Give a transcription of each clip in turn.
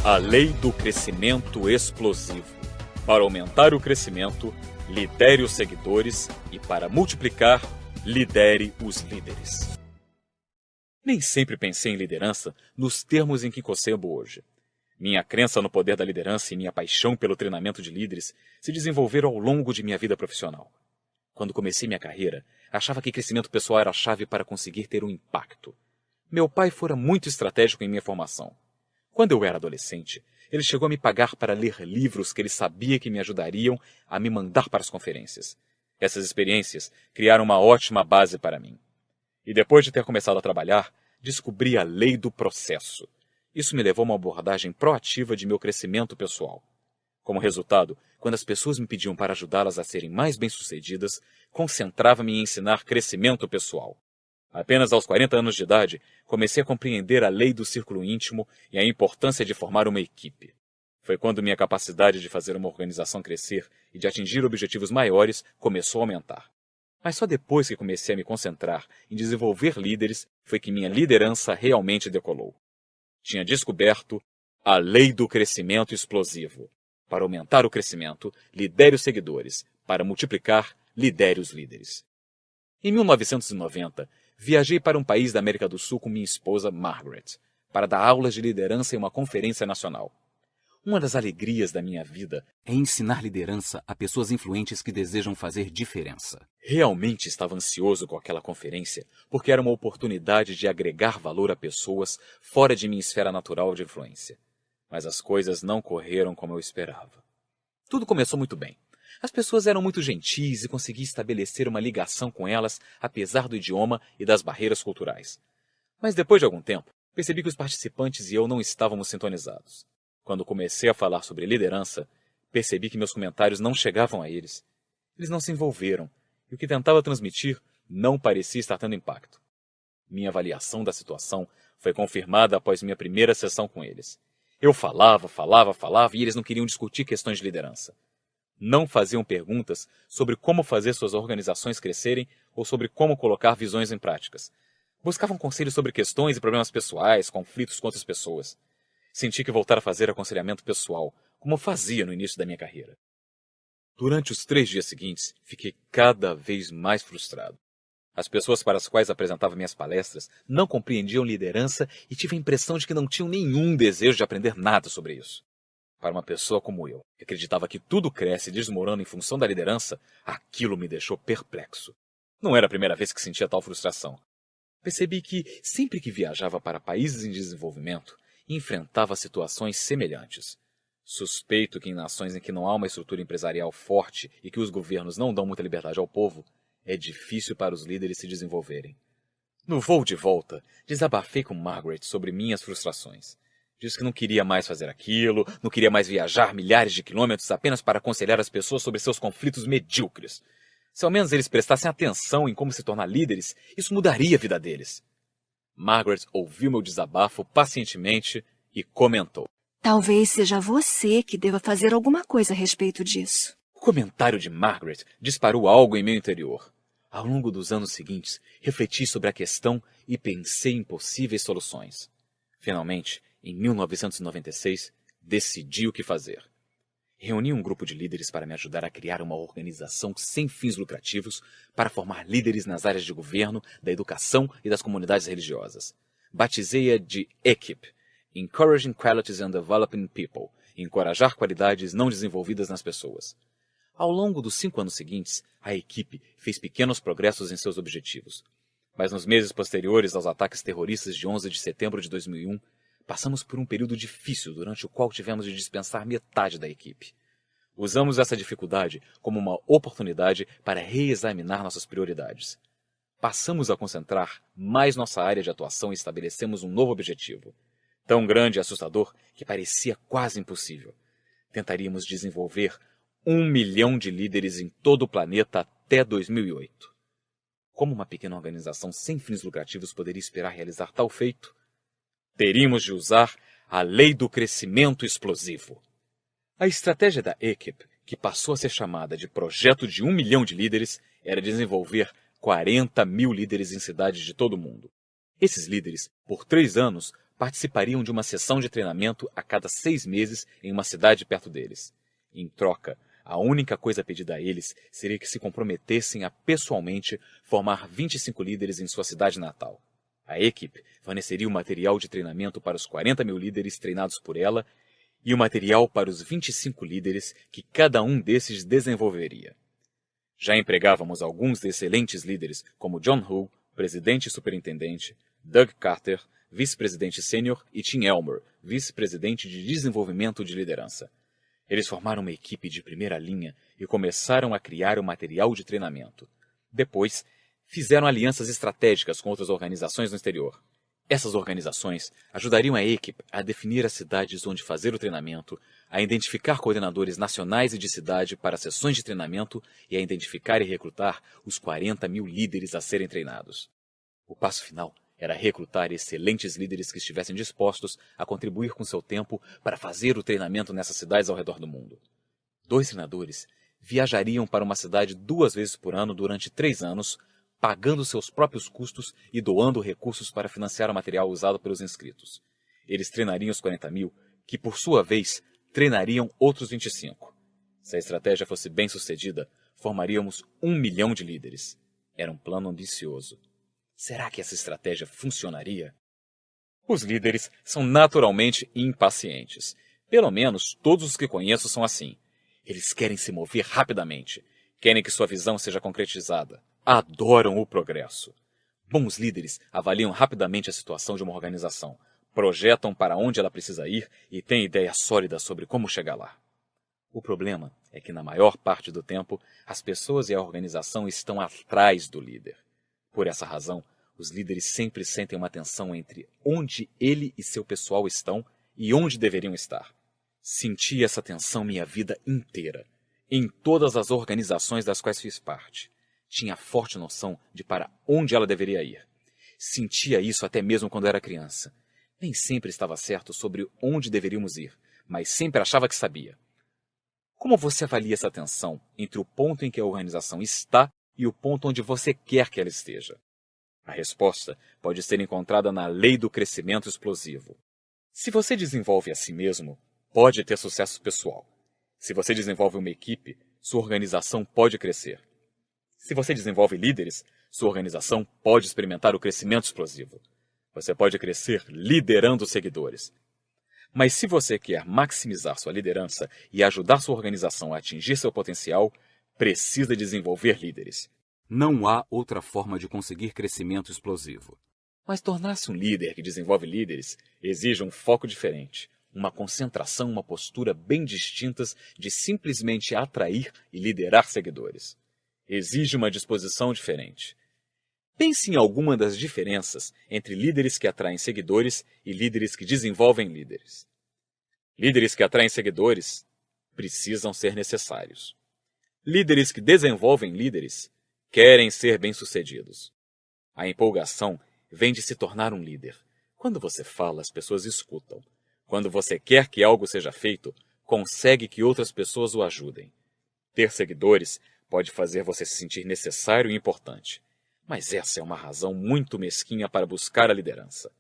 A lei do crescimento explosivo. Para aumentar o crescimento, lidere os seguidores e, para multiplicar, lidere os líderes. Nem sempre pensei em liderança nos termos em que concebo hoje. Minha crença no poder da liderança e minha paixão pelo treinamento de líderes se desenvolveram ao longo de minha vida profissional. Quando comecei minha carreira, achava que crescimento pessoal era a chave para conseguir ter um impacto. Meu pai fora muito estratégico em minha formação. Quando eu era adolescente, ele chegou a me pagar para ler livros que ele sabia que me ajudariam a me mandar para as conferências. Essas experiências criaram uma ótima base para mim. E depois de ter começado a trabalhar, descobri a lei do processo. Isso me levou a uma abordagem proativa de meu crescimento pessoal. Como resultado, quando as pessoas me pediam para ajudá-las a serem mais bem-sucedidas, concentrava-me em ensinar crescimento pessoal. Apenas aos 40 anos de idade, comecei a compreender a lei do círculo íntimo e a importância de formar uma equipe. Foi quando minha capacidade de fazer uma organização crescer e de atingir objetivos maiores começou a aumentar. Mas só depois que comecei a me concentrar em desenvolver líderes foi que minha liderança realmente decolou. Tinha descoberto a lei do crescimento explosivo. Para aumentar o crescimento, lidere os seguidores. Para multiplicar, lidere os líderes. Em 1990, viajei para um país da América do Sul com minha esposa, Margaret, para dar aulas de liderança em uma conferência nacional. Uma das alegrias da minha vida é ensinar liderança a pessoas influentes que desejam fazer diferença. Realmente estava ansioso com aquela conferência, porque era uma oportunidade de agregar valor a pessoas fora de minha esfera natural de influência. Mas as coisas não correram como eu esperava. Tudo começou muito bem. As pessoas eram muito gentis e consegui estabelecer uma ligação com elas, apesar do idioma e das barreiras culturais. Mas depois de algum tempo, percebi que os participantes e eu não estávamos sintonizados. Quando comecei a falar sobre liderança, percebi que meus comentários não chegavam a eles. Eles não se envolveram, e o que tentava transmitir não parecia estar tendo impacto. Minha avaliação da situação foi confirmada após minha primeira sessão com eles. Eu falava, e eles não queriam discutir questões de liderança. Não faziam perguntas sobre como fazer suas organizações crescerem ou sobre como colocar visões em práticas. Buscavam conselhos sobre questões e problemas pessoais, conflitos com outras pessoas. Senti que voltar a fazer aconselhamento pessoal, como eu fazia no início da minha carreira. Durante os 3 dias seguintes, fiquei cada vez mais frustrado. As pessoas para as quais apresentava minhas palestras não compreendiam liderança e tive a impressão de que não tinham nenhum desejo de aprender nada sobre isso. Para uma pessoa como eu, que acreditava que tudo cresce e desmorona em função da liderança, aquilo me deixou perplexo. Não era a primeira vez que sentia tal frustração. Percebi que, sempre que viajava para países em desenvolvimento, enfrentava situações semelhantes. Suspeito que em nações em que não há uma estrutura empresarial forte e que os governos não dão muita liberdade ao povo, é difícil para os líderes se desenvolverem. No voo de volta, desabafei com Margaret sobre minhas frustrações. Disse que não queria mais fazer aquilo, não queria mais viajar milhares de quilômetros apenas para aconselhar as pessoas sobre seus conflitos medíocres. Se ao menos eles prestassem atenção em como se tornar líderes, isso mudaria a vida deles. Margaret ouviu meu desabafo pacientemente e comentou. Talvez seja você que deva fazer alguma coisa a respeito disso. O comentário de Margaret disparou algo em meu interior. Ao longo dos anos seguintes, refleti sobre a questão e pensei em possíveis soluções. Finalmente, em 1996, decidi o que fazer. Reuni um grupo de líderes para me ajudar a criar uma organização sem fins lucrativos para formar líderes nas áreas de governo, da educação e das comunidades religiosas. Batizei-a de EQUIP, Encouraging Qualities and Developing People, encorajar qualidades não desenvolvidas nas pessoas. Ao longo dos 5 anos seguintes, a equipe fez pequenos progressos em seus objetivos. Mas nos meses posteriores aos ataques terroristas de 11 de setembro de 2001, passamos por um período difícil durante o qual tivemos de dispensar metade da equipe. Usamos essa dificuldade como uma oportunidade para reexaminar nossas prioridades. Passamos a concentrar mais nossa área de atuação e estabelecemos um novo objetivo. Tão grande e assustador que parecia quase impossível. Tentaríamos desenvolver 1 milhão de líderes em todo o planeta até 2008. Como uma pequena organização sem fins lucrativos poderia esperar realizar tal feito? Teríamos de usar a lei do crescimento explosivo. A estratégia da EQUIP, que passou a ser chamada de Projeto de 1 milhão de líderes, era desenvolver 40 mil líderes em cidades de todo o mundo. Esses líderes, por 3 anos, participariam de uma sessão de treinamento a cada 6 meses em uma cidade perto deles. Em troca, a única coisa pedida a eles seria que se comprometessem a pessoalmente formar 25 líderes em sua cidade natal. A equipe forneceria o material de treinamento para os 40 mil líderes treinados por ela e o material para os 25 líderes que cada um desses desenvolveria. Já empregávamos alguns excelentes líderes, como John Hull, presidente e superintendente, Doug Carter, vice-presidente sênior, e Tim Elmer, vice-presidente de desenvolvimento de liderança. Eles formaram uma equipe de primeira linha e começaram a criar o material de treinamento. Depois, fizeram alianças estratégicas com outras organizações no exterior. Essas organizações ajudariam a equipe a definir as cidades onde fazer o treinamento, a identificar coordenadores nacionais e de cidade para sessões de treinamento e a identificar e recrutar os 40 mil líderes a serem treinados. O passo final era recrutar excelentes líderes que estivessem dispostos a contribuir com seu tempo para fazer o treinamento nessas cidades ao redor do mundo. 2 treinadores viajariam para uma cidade 2 vezes por ano durante 3 anos, pagando seus próprios custos e doando recursos para financiar o material usado pelos inscritos. Eles treinariam os 40 mil, que por sua vez treinariam outros 25. Se a estratégia fosse bem sucedida, formaríamos 1 milhão de líderes. Era um plano ambicioso. Será que essa estratégia funcionaria? Os líderes são naturalmente impacientes. Pelo menos todos os que conheço são assim. Eles querem se mover rapidamente. Querem que sua visão seja concretizada. Adoram o progresso. Bons líderes avaliam rapidamente a situação de uma organização, projetam para onde ela precisa ir e têm ideias sólidas sobre como chegar lá. O problema é que, na maior parte do tempo, as pessoas e a organização estão atrás do líder. Por essa razão, os líderes sempre sentem uma tensão entre onde ele e seu pessoal estão e onde deveriam estar. Senti essa tensão minha vida inteira, em todas as organizações das quais fiz parte. Tinha forte noção de para onde ela deveria ir. Sentia isso até mesmo quando era criança. Nem sempre estava certo sobre onde deveríamos ir, mas sempre achava que sabia. Como você avalia essa tensão entre o ponto em que a organização está e o ponto onde você quer que ela esteja? A resposta pode ser encontrada na lei do crescimento explosivo. Se você desenvolve a si mesmo, pode ter sucesso pessoal. Se você desenvolve uma equipe, sua organização pode crescer. Se você desenvolve líderes, sua organização pode experimentar o crescimento explosivo. Você pode crescer liderando seguidores. Mas se você quer maximizar sua liderança e ajudar sua organização a atingir seu potencial, precisa desenvolver líderes. Não há outra forma de conseguir crescimento explosivo. Mas tornar-se um líder que desenvolve líderes exige um foco diferente, uma concentração, uma postura bem distintas de simplesmente atrair e liderar seguidores. Exige uma disposição diferente. Pense em alguma das diferenças entre líderes que atraem seguidores e líderes que desenvolvem líderes. Líderes que atraem seguidores precisam ser necessários. Líderes que desenvolvem líderes querem ser bem-sucedidos. A empolgação vem de se tornar um líder. Quando você fala, as pessoas escutam. Quando você quer que algo seja feito, consegue que outras pessoas o ajudem. Ter seguidores pode fazer você se sentir necessário e importante. Mas essa é uma razão muito mesquinha para buscar a liderança.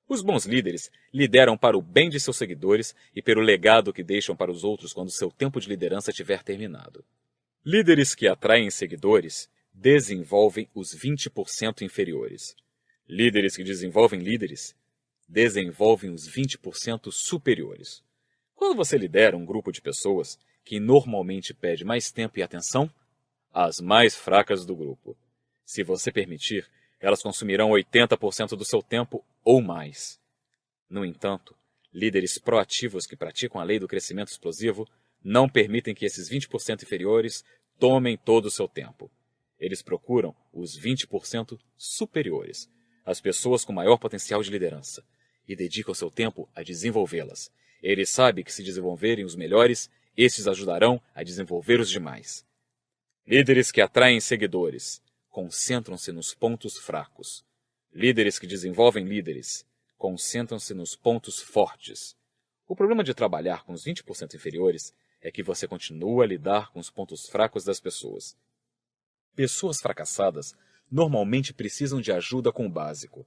Os bons líderes lideram para o bem de seus seguidores e pelo legado que deixam para os outros quando seu tempo de liderança tiver terminado. Líderes que atraem seguidores desenvolvem os 20% inferiores. Líderes que desenvolvem líderes desenvolvem os 20% superiores. Quando você lidera um grupo de pessoas que normalmente pede mais tempo e atenção, as mais fracas do grupo. Se você permitir, elas consumirão 80% do seu tempo ou mais. No entanto, líderes proativos que praticam a lei do crescimento explosivo não permitem que esses 20% inferiores tomem todo o seu tempo. Eles procuram os 20% superiores, as pessoas com maior potencial de liderança, e dedicam seu tempo a desenvolvê-las. Eles sabem que se desenvolverem os melhores, estes ajudarão a desenvolver os demais. Líderes que atraem seguidores concentram-se nos pontos fracos. Líderes que desenvolvem líderes concentram-se nos pontos fortes. O problema de trabalhar com os 20% inferiores é que você continua a lidar com os pontos fracos das pessoas. Pessoas fracassadas normalmente precisam de ajuda com o básico.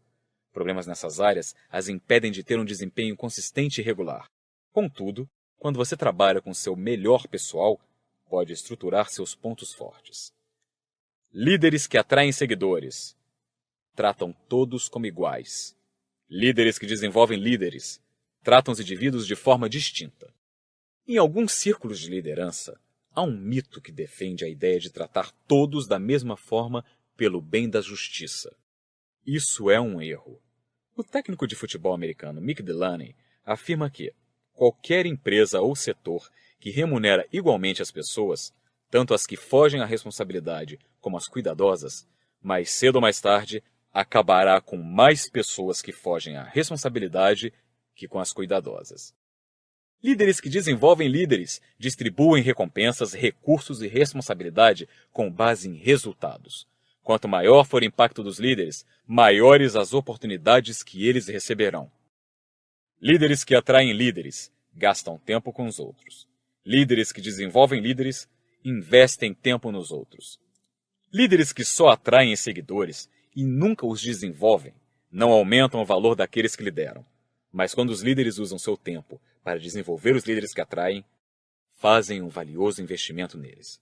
Problemas nessas áreas as impedem de ter um desempenho consistente e regular. Contudo, quando você trabalha com seu melhor pessoal, pode estruturar seus pontos fortes. Líderes que atraem seguidores. Tratam todos como iguais. Líderes que desenvolvem líderes. Tratam os indivíduos de forma distinta. Em alguns círculos de liderança, há um mito que defende a ideia de tratar todos da mesma forma pelo bem da justiça. Isso é um erro. O técnico de futebol americano Mick Delaney afirma que qualquer empresa ou setor que remunera igualmente as pessoas, tanto as que fogem à responsabilidade como as cuidadosas, mais cedo ou mais tarde, acabará com mais pessoas que fogem à responsabilidade que com as cuidadosas. Líderes que desenvolvem líderes distribuem recompensas, recursos e responsabilidade com base em resultados. Quanto maior for o impacto dos líderes, maiores as oportunidades que eles receberão. Líderes que atraem líderes gastam tempo com os outros. Líderes que desenvolvem líderes investem tempo nos outros. Líderes que só atraem seguidores e nunca os desenvolvem não aumentam o valor daqueles que lideram. Mas quando os líderes usam seu tempo para desenvolver os líderes que atraem, fazem um valioso investimento neles.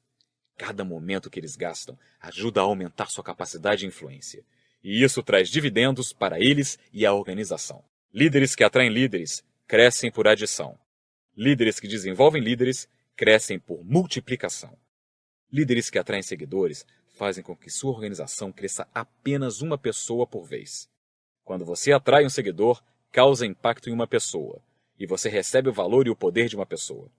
Cada momento que eles gastam ajuda a aumentar sua capacidade e influência. E isso traz dividendos para eles e a organização. Líderes que atraem líderes crescem por adição. Líderes que desenvolvem líderes crescem por multiplicação. Líderes que atraem seguidores fazem com que sua organização cresça apenas uma pessoa por vez. Quando você atrai um seguidor, causa impacto em uma pessoa, e você recebe o valor e o poder de uma pessoa.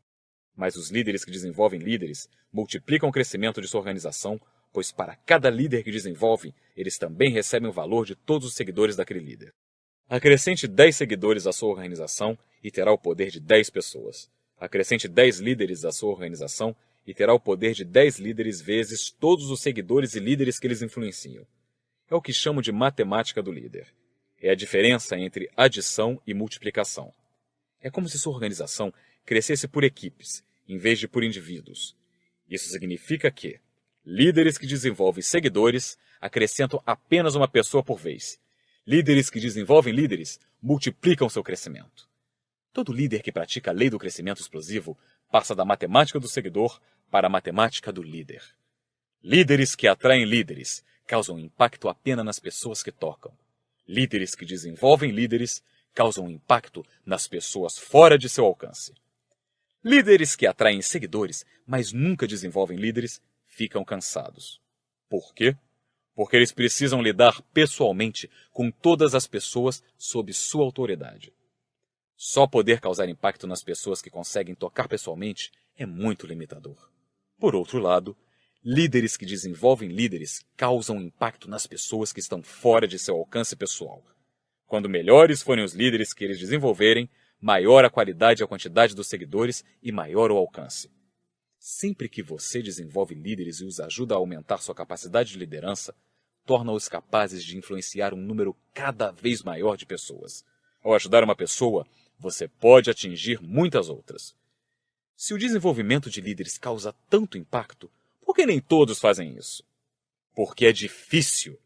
Mas os líderes que desenvolvem líderes multiplicam o crescimento de sua organização, pois para cada líder que desenvolve, eles também recebem o valor de todos os seguidores daquele líder. Acrescente 10 seguidores à sua organização e terá o poder de 10 pessoas. Acrescente 10 líderes à sua organização e terá o poder de 10 líderes vezes todos os seguidores e líderes que eles influenciam. É o que chamo de matemática do líder. É a diferença entre adição e multiplicação. É como se sua organização crescesse por equipes, em vez de por indivíduos. Isso significa que líderes que desenvolvem seguidores acrescentam apenas uma pessoa por vez. Líderes que desenvolvem líderes multiplicam seu crescimento. Todo líder que pratica a lei do crescimento explosivo passa da matemática do seguidor para a matemática do líder. Líderes que atraem líderes causam impacto apenas nas pessoas que tocam. Líderes que desenvolvem líderes causam impacto nas pessoas fora de seu alcance. Líderes que atraem seguidores, mas nunca desenvolvem líderes, ficam cansados. Por quê? Porque eles precisam lidar pessoalmente com todas as pessoas sob sua autoridade. Só poder causar impacto nas pessoas que conseguem tocar pessoalmente é muito limitador. Por outro lado, líderes que desenvolvem líderes causam impacto nas pessoas que estão fora de seu alcance pessoal. Quando melhores forem os líderes que eles desenvolverem, maior a qualidade e a quantidade dos seguidores e maior o alcance. Sempre que você desenvolve líderes e os ajuda a aumentar sua capacidade de liderança, torna-os capazes de influenciar um número cada vez maior de pessoas. Ao ajudar uma pessoa, você pode atingir muitas outras. Se o desenvolvimento de líderes causa tanto impacto, por que nem todos fazem isso? Porque é difícil.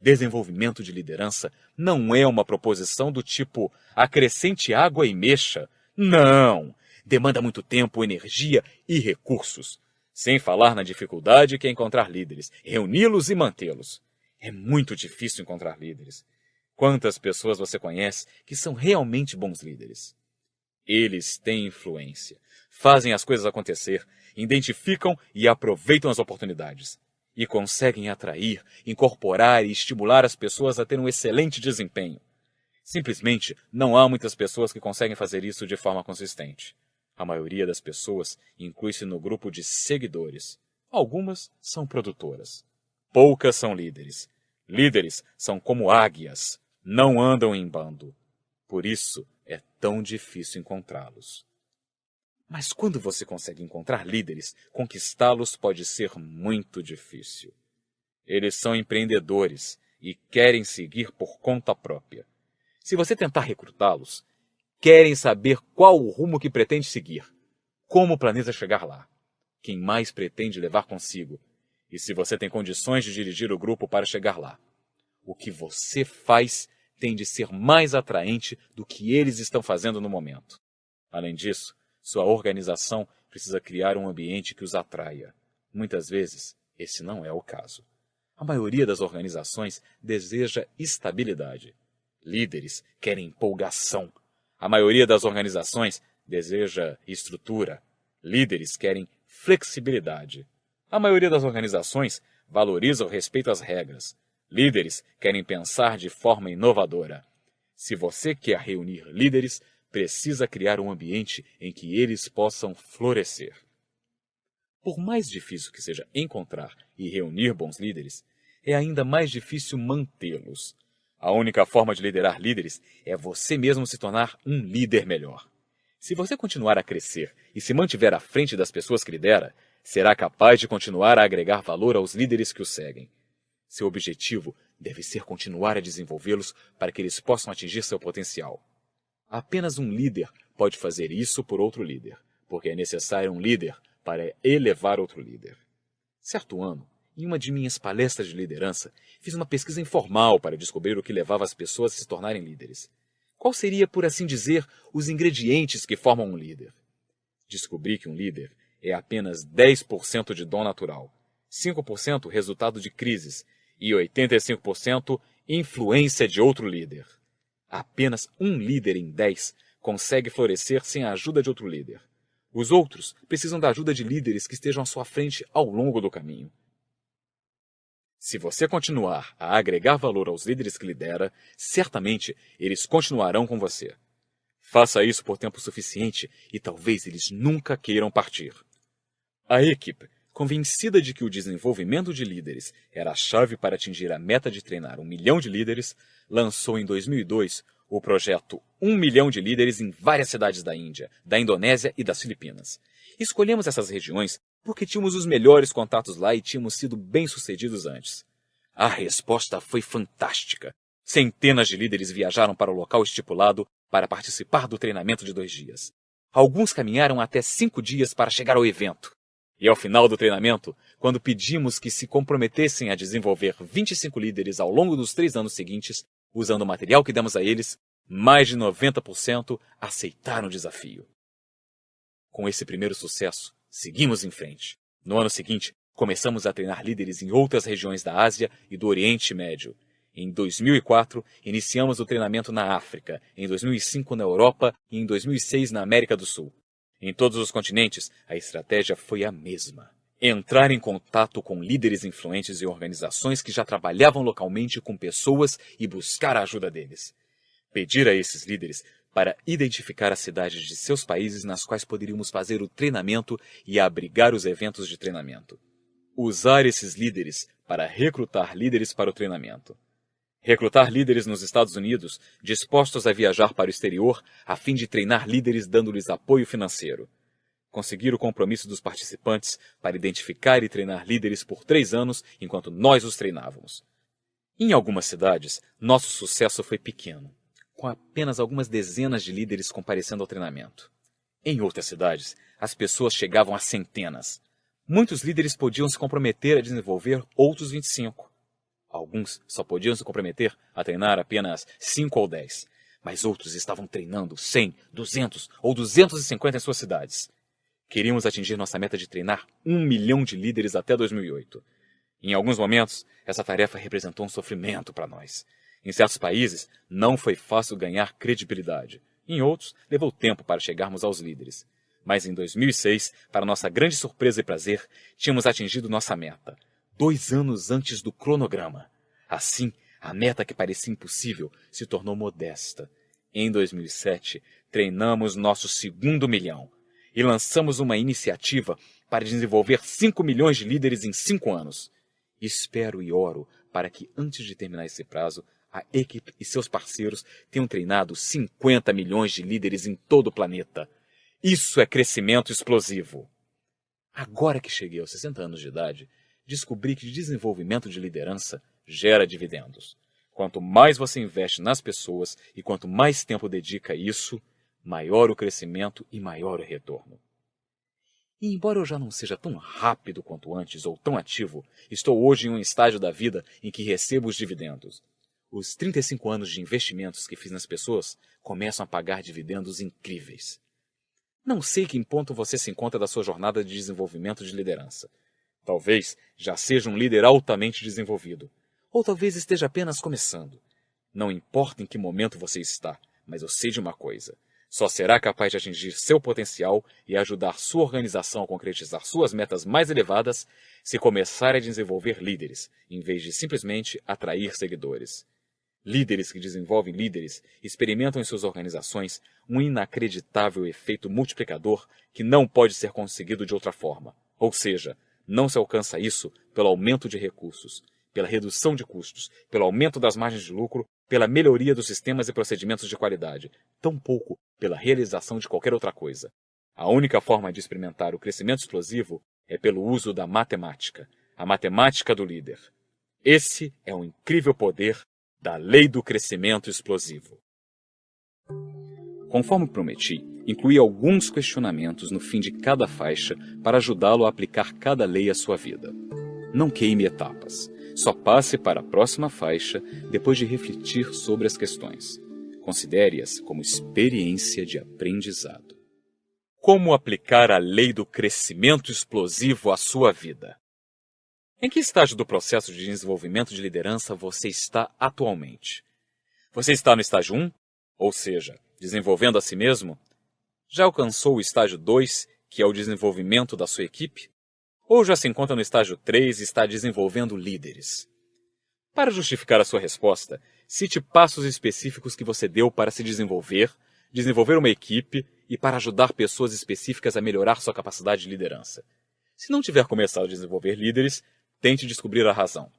Desenvolvimento de liderança não é uma proposição do tipo acrescente água e mexa. Não! Demanda muito tempo, energia e recursos. Sem falar na dificuldade que é encontrar líderes, reuni-los e mantê-los. É muito difícil encontrar líderes. Quantas pessoas você conhece que são realmente bons líderes? Eles têm influência, fazem as coisas acontecer, identificam e aproveitam as oportunidades. E conseguem atrair, incorporar e estimular as pessoas a ter um excelente desempenho. Simplesmente, não há muitas pessoas que conseguem fazer isso de forma consistente. A maioria das pessoas inclui-se no grupo de seguidores. Algumas são produtoras. Poucas são líderes. Líderes são como águias, não andam em bando. Por isso, é tão difícil encontrá-los. Mas quando você consegue encontrar líderes, conquistá-los pode ser muito difícil. Eles são empreendedores e querem seguir por conta própria. Se você tentar recrutá-los, querem saber qual o rumo que pretende seguir, como planeja chegar lá, quem mais pretende levar consigo, e se você tem condições de dirigir o grupo para chegar lá. O que você faz tem de ser mais atraente do que eles estão fazendo no momento. Além disso, sua organização precisa criar um ambiente que os atraia. Muitas vezes, esse não é o caso. A maioria das organizações deseja estabilidade. Líderes querem empolgação. A maioria das organizações deseja estrutura. Líderes querem flexibilidade. A maioria das organizações valoriza o respeito às regras. Líderes querem pensar de forma inovadora. Se você quer reunir líderes, precisa criar um ambiente em que eles possam florescer. Por mais difícil que seja encontrar e reunir bons líderes, é ainda mais difícil mantê-los. A única forma de liderar líderes é você mesmo se tornar um líder melhor. Se você continuar a crescer e se mantiver à frente das pessoas que lidera, será capaz de continuar a agregar valor aos líderes que o seguem. Seu objetivo deve ser continuar a desenvolvê-los para que eles possam atingir seu potencial. Apenas um líder pode fazer isso por outro líder, porque é necessário um líder para elevar outro líder. Certo ano, em uma de minhas palestras de liderança, fiz uma pesquisa informal para descobrir o que levava as pessoas a se tornarem líderes. Qual seria, por assim dizer, os ingredientes que formam um líder? Descobri que um líder é apenas 10% de dom natural, 5% resultado de crises e 85% influência de outro líder. Apenas um líder em 10 consegue florescer sem a ajuda de outro líder. Os outros precisam da ajuda de líderes que estejam à sua frente ao longo do caminho. Se você continuar a agregar valor aos líderes que lidera, certamente eles continuarão com você. Faça isso por tempo suficiente e talvez eles nunca queiram partir. A equipe, convencida de que o desenvolvimento de líderes era a chave para atingir a meta de treinar 1 milhão de líderes, lançou em 2002 o projeto 1 milhão de líderes em várias cidades da Índia, da Indonésia e das Filipinas. Escolhemos essas regiões porque tínhamos os melhores contatos lá e tínhamos sido bem-sucedidos antes. A resposta foi fantástica. Centenas de líderes viajaram para o local estipulado para participar do treinamento de 2 dias. Alguns caminharam até 5 dias para chegar ao evento. E ao final do treinamento, quando pedimos que se comprometessem a desenvolver 25 líderes ao longo dos 3 anos seguintes, usando o material que demos a eles, mais de 90% aceitaram o desafio. Com esse primeiro sucesso, seguimos em frente. No ano seguinte, começamos a treinar líderes em outras regiões da Ásia e do Oriente Médio. Em 2004, iniciamos o treinamento na África, em 2005 na Europa e em 2006 na América do Sul. Em todos os continentes, a estratégia foi a mesma. Entrar em contato com líderes influentes e organizações que já trabalhavam localmente com pessoas e buscar a ajuda deles. Pedir a esses líderes para identificar as cidades de seus países nas quais poderíamos fazer o treinamento e abrigar os eventos de treinamento. Usar esses líderes para recrutar líderes para o treinamento. Recrutar líderes nos Estados Unidos dispostos a viajar para o exterior a fim de treinar líderes dando-lhes apoio financeiro. Conseguir o compromisso dos participantes para identificar e treinar líderes por 3 anos enquanto nós os treinávamos. Em algumas cidades, nosso sucesso foi pequeno, com apenas algumas dezenas de líderes comparecendo ao treinamento. Em outras cidades, as pessoas chegavam a centenas. Muitos líderes podiam se comprometer a desenvolver outros 25. Alguns só podiam se comprometer a treinar apenas 5 ou 10, mas outros estavam treinando 100, 200 ou 250 em suas cidades. Queríamos atingir nossa meta de treinar 1 milhão de líderes até 2008. Em alguns momentos, essa tarefa representou um sofrimento para nós. Em certos países, não foi fácil ganhar credibilidade. Em outros, levou tempo para chegarmos aos líderes. Mas em 2006, para nossa grande surpresa e prazer, tínhamos atingido nossa meta. 2 anos antes do cronograma. Assim, a meta que parecia impossível se tornou modesta. Em 2007, treinamos nosso 2º milhão e lançamos uma iniciativa para desenvolver 5 milhões de líderes em 5 anos. Espero e oro para que, antes de terminar esse prazo, a equipe e seus parceiros tenham treinado 50 milhões de líderes em todo o planeta. Isso é crescimento explosivo. Agora que cheguei aos 60 anos de idade, descobri que desenvolvimento de liderança gera dividendos. Quanto mais você investe nas pessoas e quanto mais tempo dedica a isso, maior o crescimento e maior o retorno. E embora eu já não seja tão rápido quanto antes ou tão ativo, estou hoje em um estágio da vida em que recebo os dividendos. Os 35 anos de investimentos que fiz nas pessoas começam a pagar dividendos incríveis. Não sei que ponto você se encontra da sua jornada de desenvolvimento de liderança. Talvez já seja um líder altamente desenvolvido, ou talvez esteja apenas começando. Não importa em que momento você está, mas eu sei de uma coisa. Só será capaz de atingir seu potencial e ajudar sua organização a concretizar suas metas mais elevadas se começar a desenvolver líderes, em vez de simplesmente atrair seguidores. Líderes que desenvolvem líderes experimentam em suas organizações um inacreditável efeito multiplicador que não pode ser conseguido de outra forma. Ou seja, não se alcança isso pelo aumento de recursos, pela redução de custos, pelo aumento das margens de lucro, pela melhoria dos sistemas e procedimentos de qualidade, tampouco pela realização de qualquer outra coisa. A única forma de experimentar o crescimento explosivo é pelo uso da matemática, a matemática do líder. Esse é o incrível poder da lei do crescimento explosivo. Conforme prometi, incluí alguns questionamentos no fim de cada faixa para ajudá-lo a aplicar cada lei à sua vida. Não queime etapas. Só passe para a próxima faixa depois de refletir sobre as questões. Considere-as como experiência de aprendizado. Como aplicar a lei do crescimento explosivo à sua vida? Em que estágio do processo de desenvolvimento de liderança você está atualmente? Você está no estágio 1, ou seja, desenvolvendo a si mesmo? Já alcançou o estágio 2, que é o desenvolvimento da sua equipe? Ou já se encontra no estágio 3 e está desenvolvendo líderes? Para justificar a sua resposta, cite passos específicos que você deu para se desenvolver uma equipe e para ajudar pessoas específicas a melhorar sua capacidade de liderança. Se não tiver começado a desenvolver líderes, tente descobrir a razão.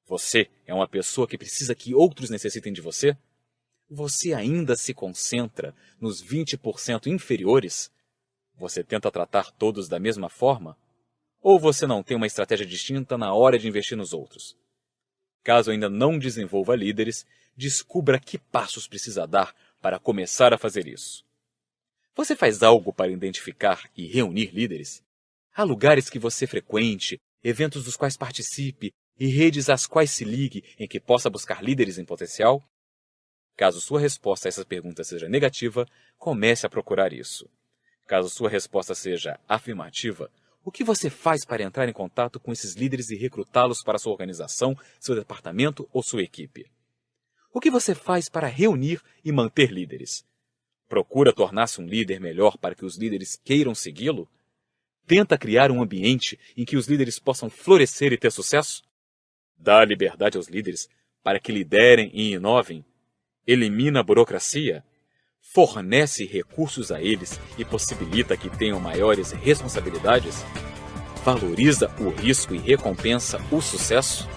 Você é uma pessoa que precisa que outros necessitem de você? Você ainda se concentra nos 20% inferiores? Você tenta tratar todos da mesma forma? Ou você não tem uma estratégia distinta na hora de investir nos outros? Caso ainda não desenvolva líderes, descubra que passos precisa dar para começar a fazer isso. Você faz algo para identificar e reunir líderes? Há lugares que você frequente, eventos dos quais participe e redes às quais se ligue em que possa buscar líderes em potencial? Caso sua resposta a essas perguntas seja negativa, comece a procurar isso. Caso sua resposta seja afirmativa, o que você faz para entrar em contato com esses líderes e recrutá-los para sua organização, seu departamento ou sua equipe? O que você faz para reunir e manter líderes? Procura tornar-se um líder melhor para que os líderes queiram segui-lo? Tenta criar um ambiente em que os líderes possam florescer e ter sucesso? Dá liberdade aos líderes para que liderem e inovem? Elimina a burocracia? Fornece recursos a eles e possibilita que tenham maiores responsabilidades? Valoriza o risco e recompensa o sucesso?